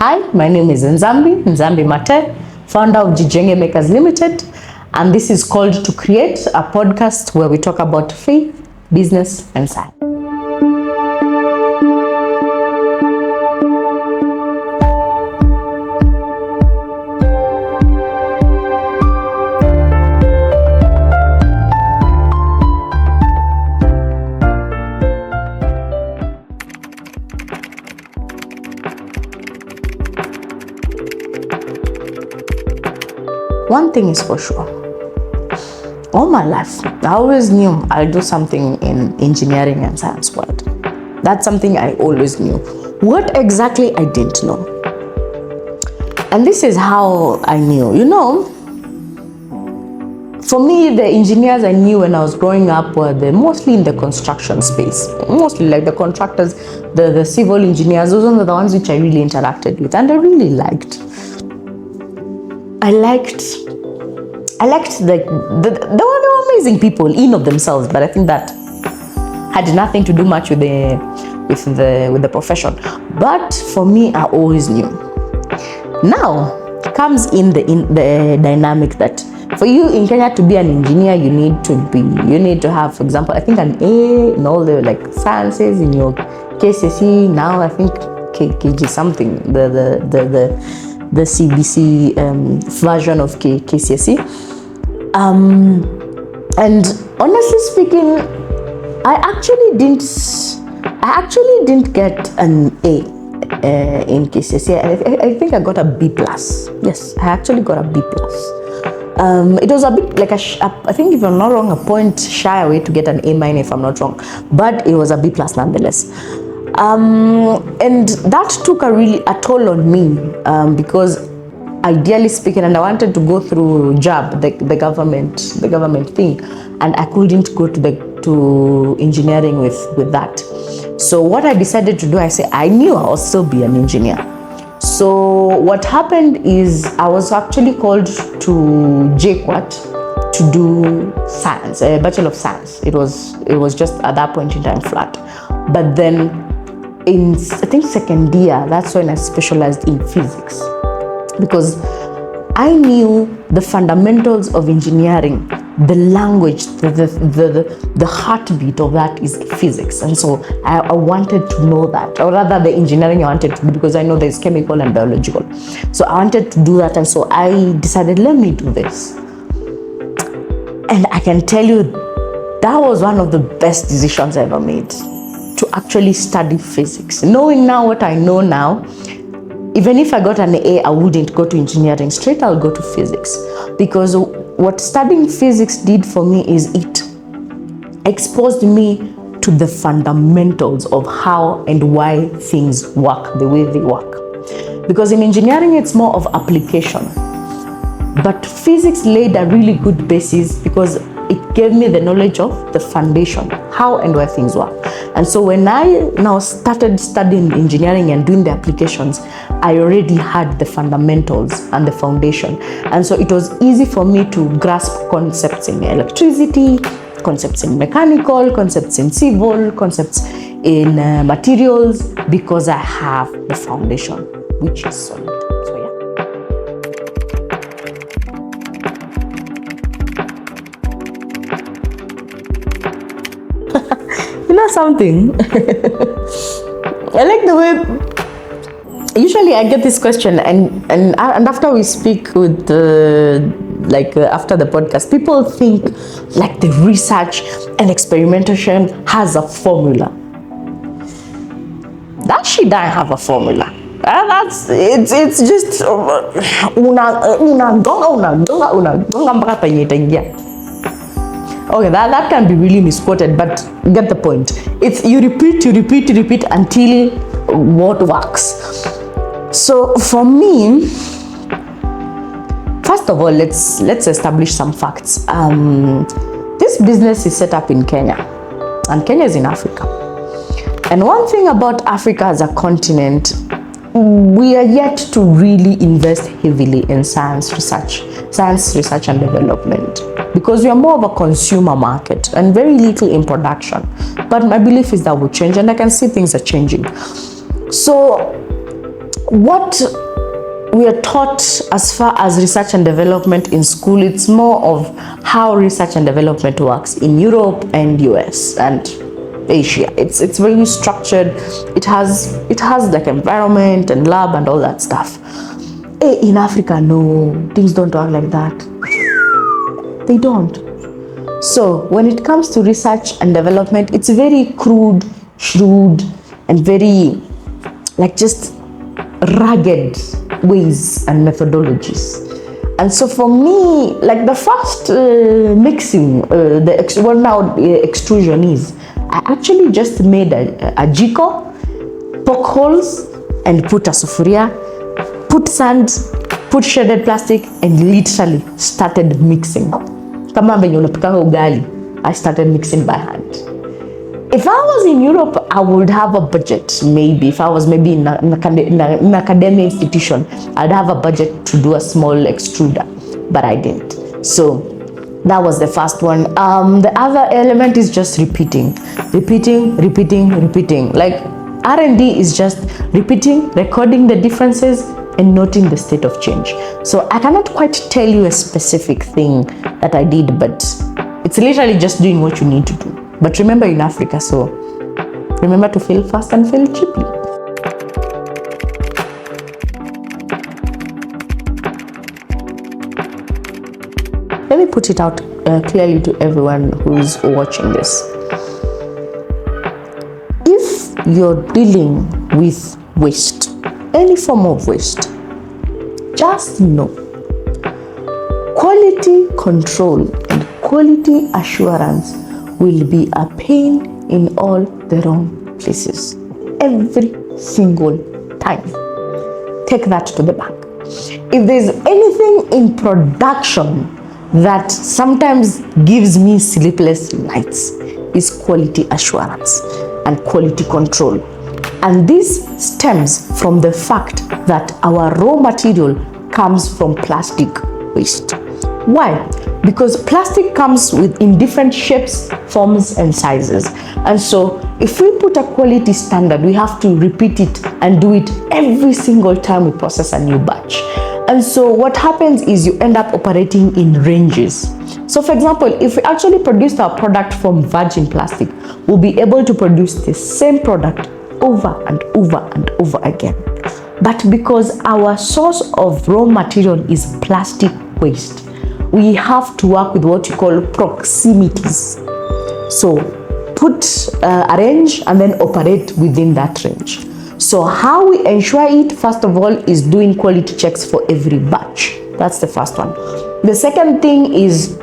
Hi, my name is Nzambi Matee, founder of Gjenge Makers Limited, and this is called To Create, a podcast where we talk about faith, business, and science. One thing is for sure, all my life, I always knew I'll do something in engineering and science world. That's something I always knew. What exactly, I didn't know. And this is how I knew. For me, the engineers I knew when I was growing up were mostly in the construction space. Mostly like the contractors, the civil engineers, those are the ones which I really interacted with and I really liked. I liked they were amazing people in of themselves, but I think that had nothing to do much with the profession. But for me, I always knew. Now comes in the dynamic that for you in Kenya to be an engineer, you need to have, for example, I think an A in all the like sciences in your KCSE. Now I think KG something, the CBC version of KCSE. And honestly speaking, I actually didn't get an A in KCSE. I think I got a B+. Yes, I actually got a B+. It was a bit like I think if I'm not wrong, a point shy away to get an A- if I'm not wrong, but it was a B+ nonetheless. And that took a toll on me because ideally speaking, and I wanted to go through JAB, the government thing, and I couldn't go to engineering with that. So what I decided to do, I knew I'll still be an engineer. So what happened is I was actually called to JKUAT to do science, a Bachelor of Science. It was just at that point in time flat. But then in, I think, second year, that's when I specialized in physics, because I knew the fundamentals of engineering, the language, the heartbeat of that is physics. And so I wanted to know that, or rather the engineering I wanted to do, because I know there's chemical and biological. So I wanted to do that, and so I decided, let me do this. And I can tell you, that was one of the best decisions I ever made, to actually study physics. Knowing now what I know now, even if I got an A, I wouldn't go to engineering straight, I'll go to physics. Because what studying physics did for me is it exposed me to the fundamentals of how and why things work the way they work. Because in engineering, it's more of application. But physics laid a really good basis because it gave me the knowledge of the foundation, how and why things work. And so when I now started studying engineering and doing the applications, I already had the fundamentals and the foundation. And so it was easy for me to grasp concepts in electricity, concepts in mechanical, concepts in civil, concepts in materials, because I have the foundation, which is solid. So yeah. You know something? I like the way, usually I get this question and after we speak with after the podcast, people think like the research and experimentation has a formula. That shit doesn't have a formula. It's just Okay, that can be really misquoted, but get the point. It's you repeat until what works. So for me, first of all, let's establish some facts. This business is set up in Kenya, and Kenya is in Africa. And one thing about Africa as a continent, we are yet to really invest heavily in science research and development, because we are more of a consumer market and very little in production. But my belief is that will change, and I can see things are changing. So what we are taught as far as research and development in school, it's more of how research and development works in Europe and US and Asia. It's very structured. It has like environment and lab and all that stuff. In Africa, no, things don't work like that. They don't. So when it comes to research and development, it's very crude, shrewd, and very like just rugged ways and methodologies. And so for me, like the first mixing, extrusion is, I actually just made a jiko, poke holes, and put a sufuria, put sand, put shredded plastic, and literally started mixing. Kama venye unapika ugali, I started mixing by hand. If I was in Europe, I would have a budget. Maybe if I was maybe in an academic institution, I'd have a budget to do a small extruder, but I didn't. So that was the first one. The other element is just repeating. Like R&D is just repeating, recording the differences, and noting the state of change. So I cannot quite tell you a specific thing that I did, but it's literally just doing what you need to do. But remember, in Africa, so remember to fail fast and fail cheaply. Let me put it out clearly to everyone who's watching this. If you're dealing with waste, any form of waste, just know quality control and quality assurance will be a pain in all the wrong places every single time. Take that to the bank. If there's anything in production that sometimes gives me sleepless nights, is quality assurance and quality control. And this stems from the fact that our raw material comes from plastic waste. Why? Because plastic comes in different shapes, forms, and sizes. And so if we put a quality standard, we have to repeat it and do it every single time we process a new batch. And so what happens is you end up operating in ranges. So for example, if we actually produce our product from virgin plastic, we'll be able to produce the same product over and over and over again. But because our source of raw material is plastic waste, we have to work with what you call proximities. So arrange and then operate within that range. So how we ensure it, first of all, is doing quality checks for every batch. That's the first one. The second thing is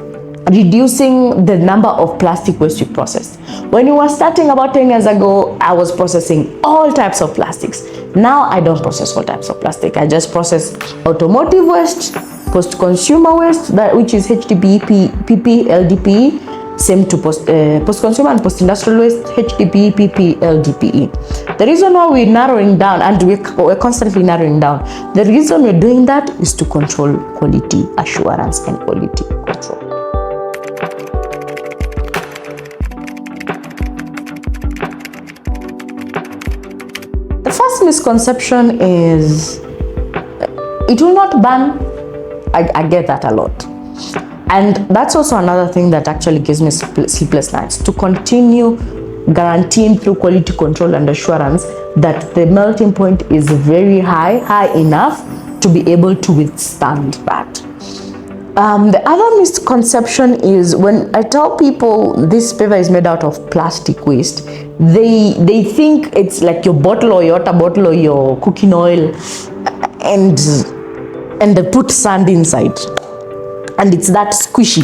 reducing the number of plastic waste you process. When you were starting about 10 years ago, I was processing all types of plastics. Now I don't process all types of plastic. I just process automotive waste, post-consumer waste, which is HDPE, PP, LDPE, same to post-consumer and post-industrial waste, HDPE, PP, LDPE. The reason why we're narrowing down, and we're constantly narrowing down, the reason we're doing that is to control quality assurance and quality control. The first misconception is it will not burn. I get that a lot. And that's also another thing that actually gives me sleepless nights, to continue guaranteeing through quality control and assurance that the melting point is very high enough to be able to withstand that. The other misconception is when I tell people this paper is made out of plastic waste, they think it's like your bottle or your water bottle or your cooking oil and they put sand inside and it's that squishy.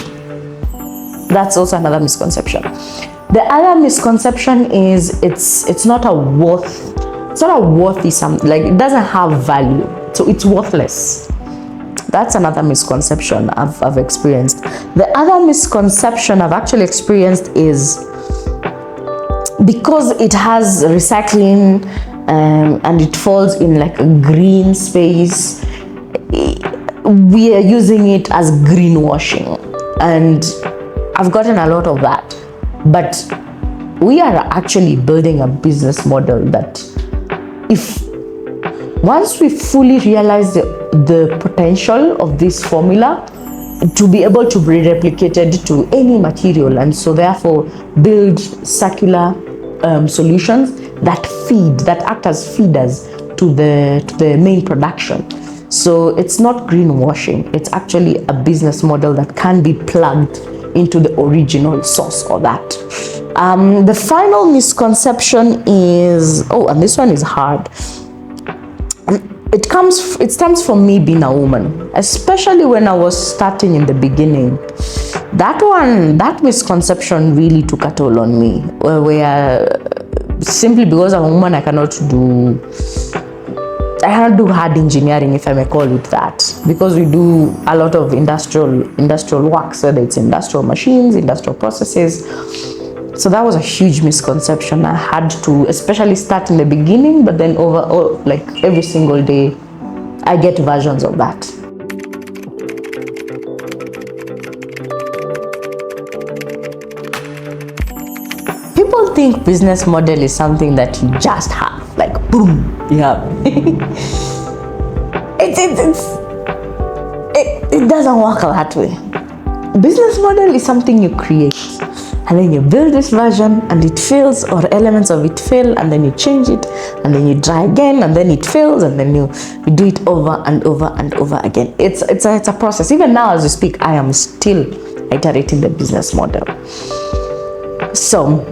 That's also another misconception. The other misconception is it's not a worthy something, like it doesn't have value, so it's worthless. That's another misconception I've experienced. The other misconception I've actually experienced is because it has recycling and it falls in like a green space, we are using it as greenwashing, and I've gotten a lot of that. But we are actually building a business model that if once we fully realize the potential of this formula to be able to be replicated to any material, and so therefore build circular solutions that act as feeders to the main production. So it's not greenwashing, it's actually a business model that can be plugged into the original source of that. The final misconception is, and this one is hard. It stems from me being a woman, especially when I was starting in the beginning. That misconception really took a toll on me, where simply because I'm a woman, I cannot do hard engineering, if I may call it that, because we do a lot of industrial work, whether it's industrial machines, industrial processes. So that was a huge misconception. I had to especially start in the beginning, but then like every single day, I get versions of that. People think business model is something that you just have, like boom, you have. It doesn't work that way. Business model is something you create, and then you build this version and it fails, or elements of it fail, and then you change it, and then you try again, and then it fails, and then you do it over and over and over again. It's a process. Even now as we speak, I am still iterating the business model. So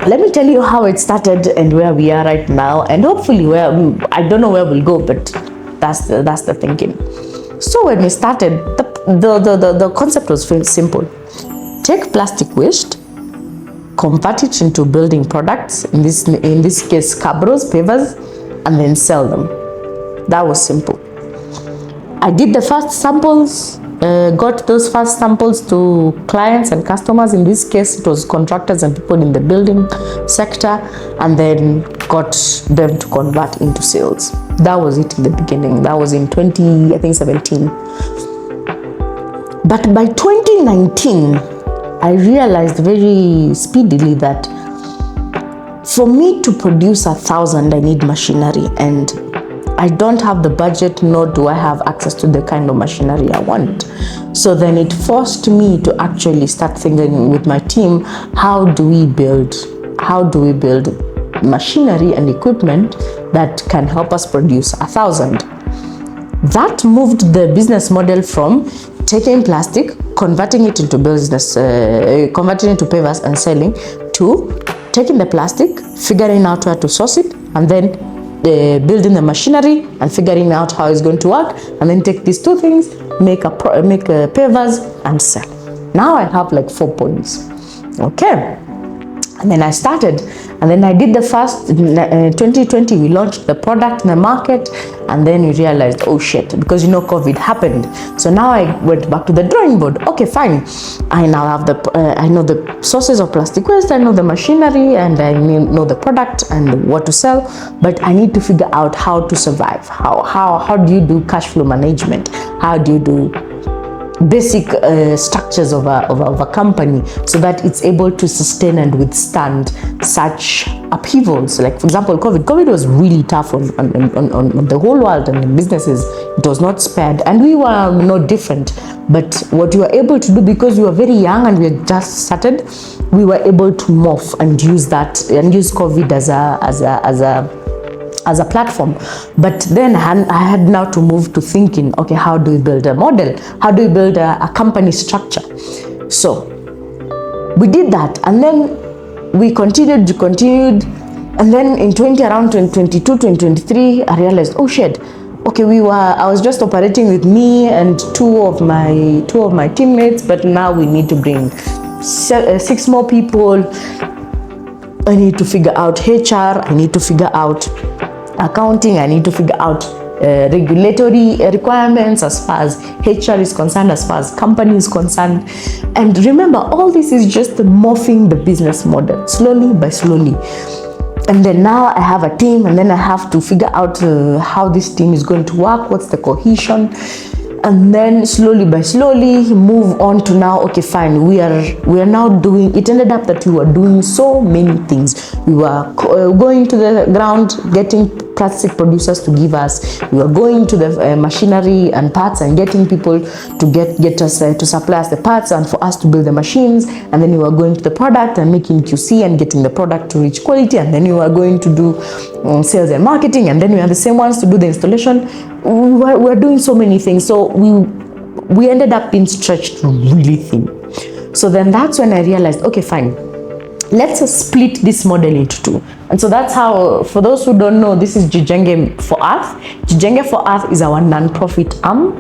let me tell you how it started and where we are right now, and hopefully I don't know where we'll go, but that's the thinking. So when we started, the concept was very simple. Take plastic waste, convert it into building products, in this case cabros, pavers, and then sell them. That was simple. I did the first samples, got those first samples to clients and customers. In this case, it was contractors and people in the building sector, and then got them to convert into sales. That was it in the beginning. That was in 2017. But by 2019, I realized very speedily that for me to produce 1,000, I need machinery, and I don't have the budget, nor do I have access to the kind of machinery I want. So then it forced me to actually start thinking with my team, how do we build machinery and equipment that can help us produce 1,000? That moved the business model from taking plastic, converting it into pavers and selling, to taking the plastic, figuring out where to source it, and then building the machinery and figuring out how it's going to work, and then take these two things, make pavers and sell. Now I have like 4 points. Okay. And then I started, and then I did the first, 2020, we launched the product in the market, and then we realized, oh shit, because COVID happened. So now I went back to the drawing board. Okay, fine. I now have I know the sources of plastic waste, I know the machinery, and I know the product and what to sell, but I need to figure out how to survive. How do you do cash flow management? How do you do basic structures of a company so that it's able to sustain and withstand such upheavals? Like, for example, COVID was really tough on the whole world, and the businesses, it was not spared, and we were no different. But what we were able to do, because we were very young and we had just started, we were able to morph and use COVID as a platform. But then I had now to move to thinking, okay, how do we build a model? How do we build a company structure? So we did that, and then we continued, and then in around 2022, 2023, I realized, oh shit, okay, I was just operating with me and two of my teammates, but now we need to bring 6 more people. I need to figure out HR, I need to figure out accounting, I need to figure out regulatory requirements as far as HR is concerned, as far as company is concerned. And remember, all this is just morphing the business model slowly by slowly. And then now I have a team, and then I have to figure out how this team is going to work, what's the cohesion. And then slowly by slowly move on to now, okay, fine, we are now doing, it ended up that we were doing so many things. We were going to the ground, getting plastic producers to give us. We were going to the machinery and parts and getting people to get us to supply us the parts and for us to build the machines. And then we were going to the product and making QC and getting the product to reach quality. And then we were going to do sales and marketing. And then we are the same ones to do the installation. We were doing so many things. So we ended up being stretched really thin. So then that's when I realized, okay, fine, let's split this model into two. And so that's how, for those who don't know, this is Gjenge for Earth. Gjenge for Earth is our non-profit arm,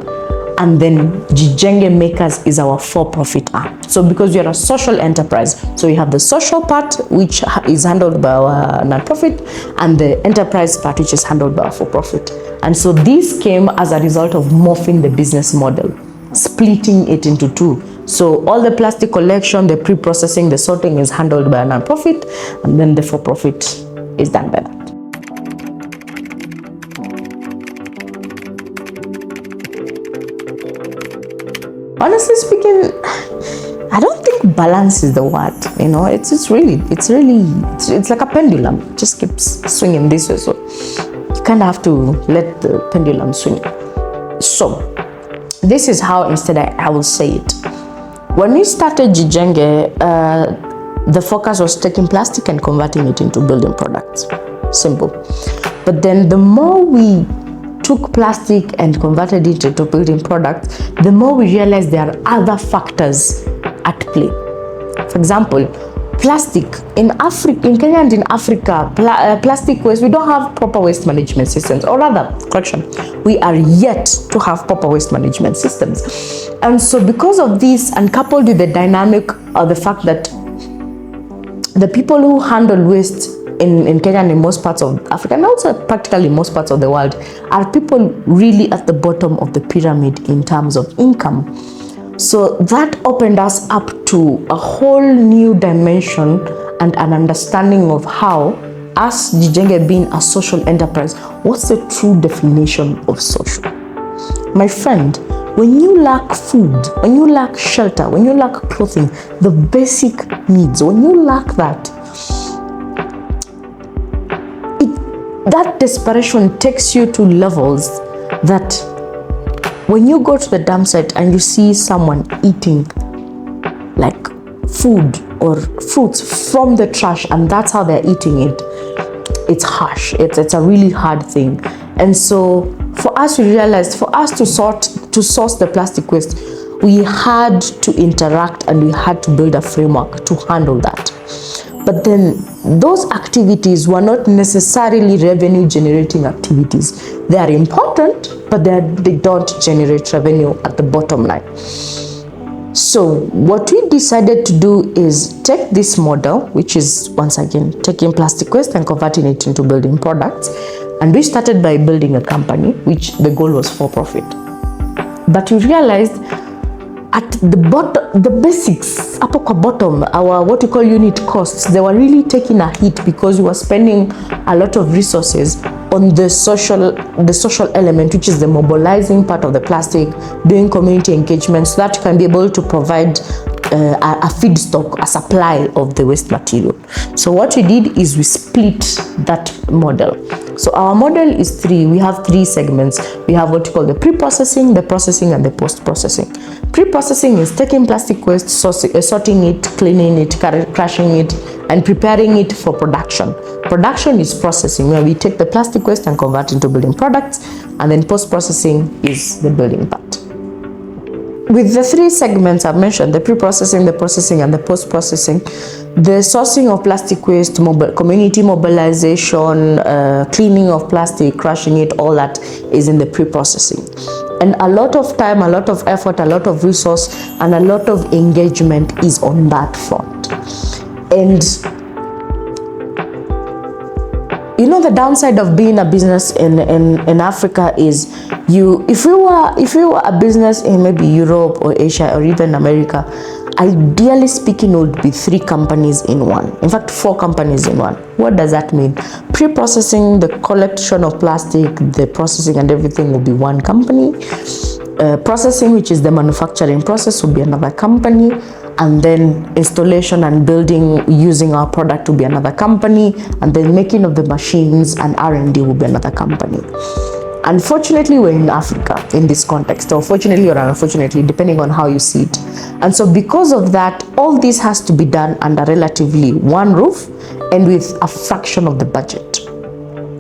and then Gjenge Makers is our for-profit arm. So because we are a social enterprise, so we have the social part, which is handled by our non-profit, and the enterprise part, which is handled by our for-profit. And so this came as a result of morphing the business model, splitting it into two. So all the plastic collection, the pre-processing, the sorting is handled by a non-profit, and then the for-profit is done by that. Honestly speaking, I don't think balance is the word. You know, it's like a pendulum. It just keeps swinging this way. So you kind of have to let the pendulum swing. So this is how instead I will say it. When we started Gjenge, the focus was taking plastic and converting it into building products. Simple. But then the more we took plastic and converted it into building products, the more we realized there are other factors at play. For example, plastic in Kenya and in Africa, plastic waste, we don't have proper waste management systems, or rather, correction, we are yet to have proper waste management systems. And so because of this, and coupled with the dynamic of the fact that the people who handle waste in Kenya and in most parts of Africa, and also practically most parts of the world, are people really at the bottom of the pyramid in terms of income. So that opened us up to a whole new dimension and an understanding of how, us Gjenge being a social enterprise, what's the true definition of social? My friend, when you lack food, when you lack shelter, when you lack clothing, the basic needs, when you lack that, that desperation takes you to levels that when you go to the dump site and you see someone eating like food or fruits from the trash, and that's how they're eating it, it's harsh. It's a really hard thing. And so for us, we realized for us to source the plastic waste, we had to interact and we had to build a framework to handle that. But then those activities were not necessarily revenue generating activities. They are important, but they don't generate revenue at the bottom line. So what we decided to do is take this model, which is once again taking plastic waste and converting it into building products. And we started by building a company, which the goal was for profit. But we realized at the bottom, the basics, up at the bottom, our what we call unit costs, they were really taking a hit because we were spending a lot of resources on the social element, which is the mobilizing part of the plastic, doing community engagement, so that you can be able to provide a feedstock, a supply of the waste material. So what we did is we split that model. So our model is three. We have three segments. We have what we call the pre-processing, the processing, and the post-processing. Pre-processing is taking plastic waste, sorting it, cleaning it, crushing it, and preparing it for production. Production is processing, where we take the plastic waste and convert into building products, and then post-processing is the building part. With the three segments I've mentioned, the pre-processing, the processing, and the post-processing, the sourcing of plastic waste, community mobilization, cleaning of plastic, crushing it, all that is in the pre-processing. And a lot of time, a lot of effort, a lot of resource, and a lot of engagement is on that front. And you know, the downside of being a business in Africa is if you were a business in maybe Europe or Asia or even America, ideally speaking, it would be 3 companies in one. In fact, 4 companies in one. What does that mean? Pre-processing, the collection of plastic, the processing and everything will be one company. Processing, which is the manufacturing process, will be another company. and then installation and building using our product will be another company, and then making of the machines and R&D will be another company. Unfortunately, we're in Africa in this context, or fortunately or unfortunately, depending on how you see it. And so because of that, all this has to be done under relatively one roof and with a fraction of the budget.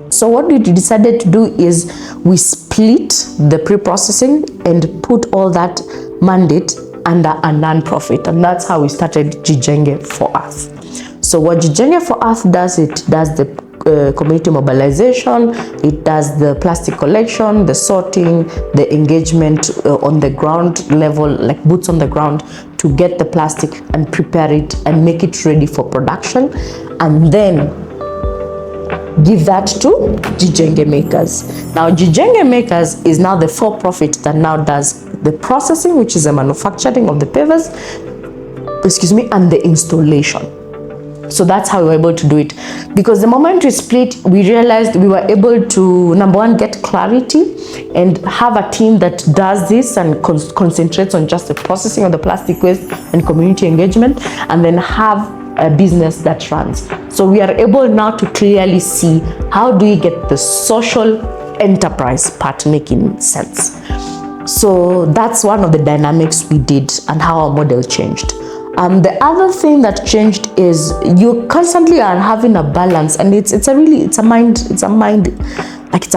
So what we decided to do is we split the pre-processing and put all that mandate under a non-profit, and that's how we started Gjenge for Earth. So what Gjenge for Earth does, it does the community mobilization, it does the plastic collection, the sorting, the engagement on the ground level, like boots on the ground, to get the plastic and prepare it and make it ready for production, and then give that to Gjenge Makers. Now Gjenge Makers is now the for-profit that now does the processing, which is the manufacturing of the pavers, and the installation. So that's how we were able to do it, because the moment we split, we realized we were able to, number one, get clarity and have a team that does this and concentrates on just the processing of the plastic waste and community engagement, and then have a business that runs. So we are able now to clearly see how do we get the social enterprise part making sense. So that's one of the dynamics we did and how our model changed. The other thing that changed is you constantly are having a balance, and it's a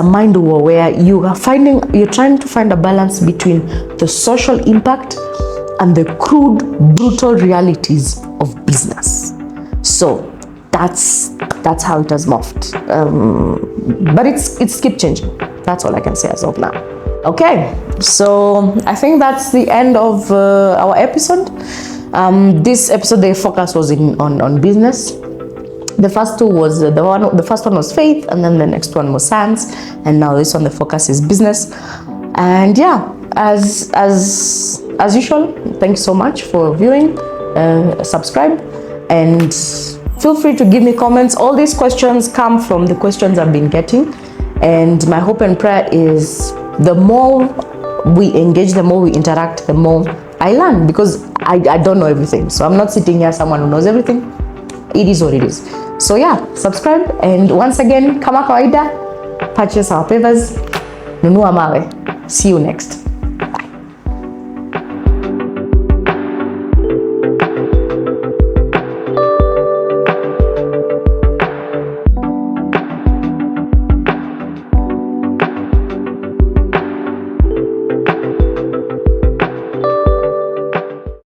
mind war where you're trying to find a balance between the social impact and the crude, brutal realities of business. So that's how it has morphed. But it's keep changing. That's all I can say as of now. Okay, so I think that's the end of our episode. This episode, the focus was on business. The first two was the first one was faith, and then the next one was science, and now this one, the focus is business. And yeah, as usual, thanks so much for viewing. Subscribe and feel free to give me comments. All these questions come from the questions I've been getting, and my hope and prayer is the more we engage, the more we interact, the more I learn, because I don't know everything. So I'm not sitting here someone who knows everything. It is what it is. So yeah, subscribe, and once again, kama kawaida, purchase our pavers, nunua mawe. See you next.